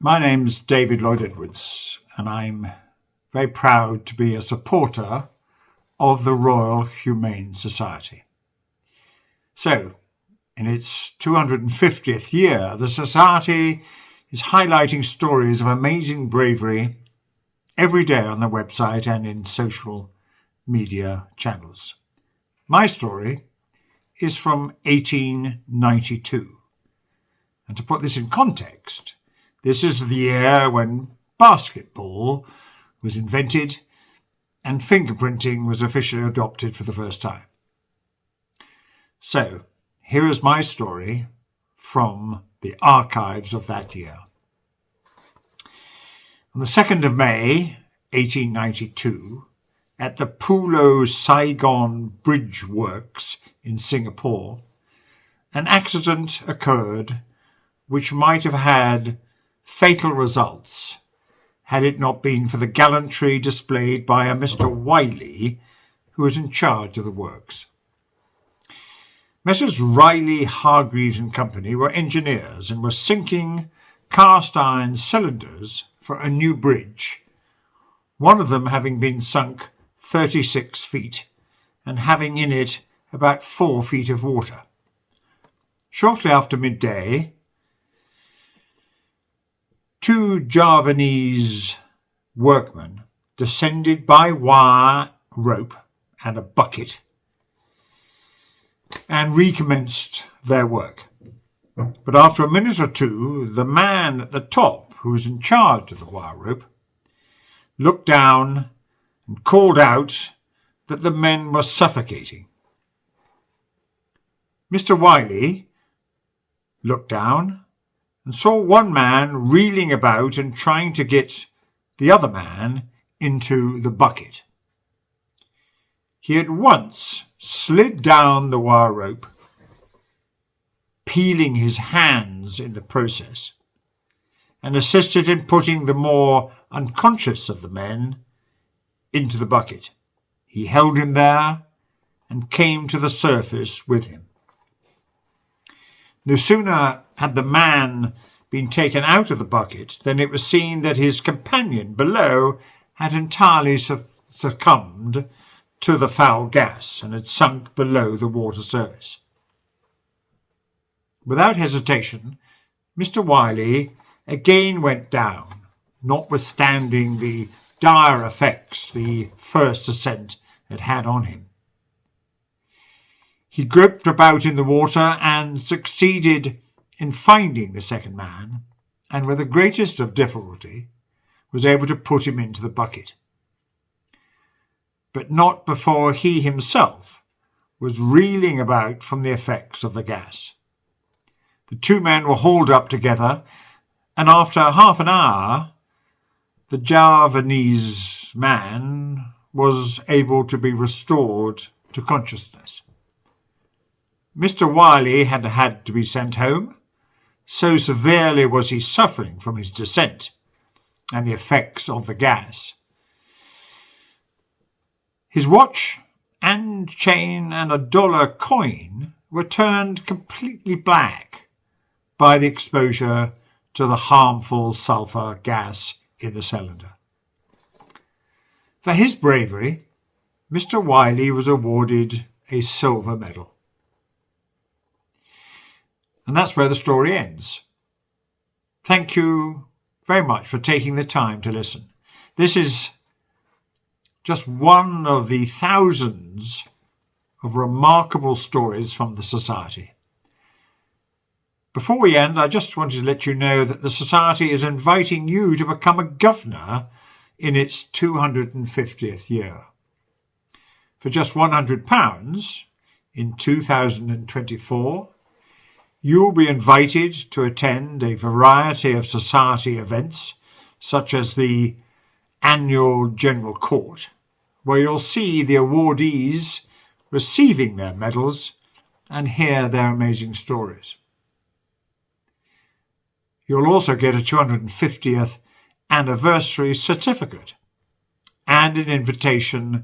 My name's David Lloyd Edwards, and I'm very proud to be a supporter of the Royal Humane Society. So, in its 250th year, the Society is highlighting stories of amazing bravery every day on the website and in social media channels. My story is from 1892. And to put this in context, this is the year when basketball was invented and fingerprinting was officially adopted for the first time. So, here is my story from the archives of that year. On the 2nd of May, 1892, at the Pulo Saigon Bridge Works in Singapore, an accident occurred which might have had fatal results had it not been for the gallantry displayed by a Mr. Wiley, who was in charge of the works. Messrs. Riley, Hargreaves and Company were engineers and were sinking cast iron cylinders for a new bridge, one of them having been sunk 36 feet and having in it about 4 feet of water. Shortly after midday, 2 Javanese workmen descended by wire rope and a bucket and recommenced their work. But after a minute or two, the man at the top, who was in charge of the wire rope, looked down and called out that the men were suffocating. Mr. Wiley looked down and saw one man reeling about and trying to get the other man into the bucket. He at once slid down the wire rope, peeling his hands in the process, and assisted in putting the more unconscious of the men into the bucket. He held him there and came to the surface with him. No sooner had the man been taken out of the bucket than it was seen that his companion below had entirely succumbed to the foul gas and had sunk below the water surface. Without hesitation, Mr. Wiley again went down, notwithstanding the dire effects the first ascent had had on him. He groped about in the water and succeeded in finding the second man, and with the greatest of difficulty was able to put him into the bucket. But not before he himself was reeling about from the effects of the gas. The 2 men were hauled up together, and after half an hour, the Javanese man was able to be restored to consciousness. Mr. Wiley had to be sent home, so severely was he suffering from his descent and the effects of the gas. His watch and chain and a dollar coin were turned completely black by the exposure to the harmful sulphur gas in the cylinder. For his bravery, Mr. Wiley was awarded a silver medal. And that's where the story ends. Thank you very much for taking the time to listen. This is just one of the thousands of remarkable stories from the Society. Before we end, I just wanted to let you know that the Society is inviting you to become a governor in its 250th year. For just £100 in 2024, you will be invited to attend a variety of Society events, such as the annual General Court, where you'll see the awardees receiving their medals and hear their amazing stories. You'll also get a 250th anniversary certificate and an invitation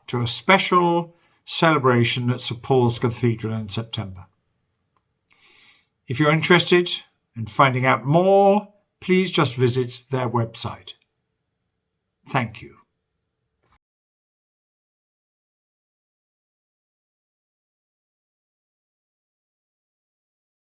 to a special celebration at St Paul's Cathedral in September. If you're interested in finding out more, please just visit their website. Thank you.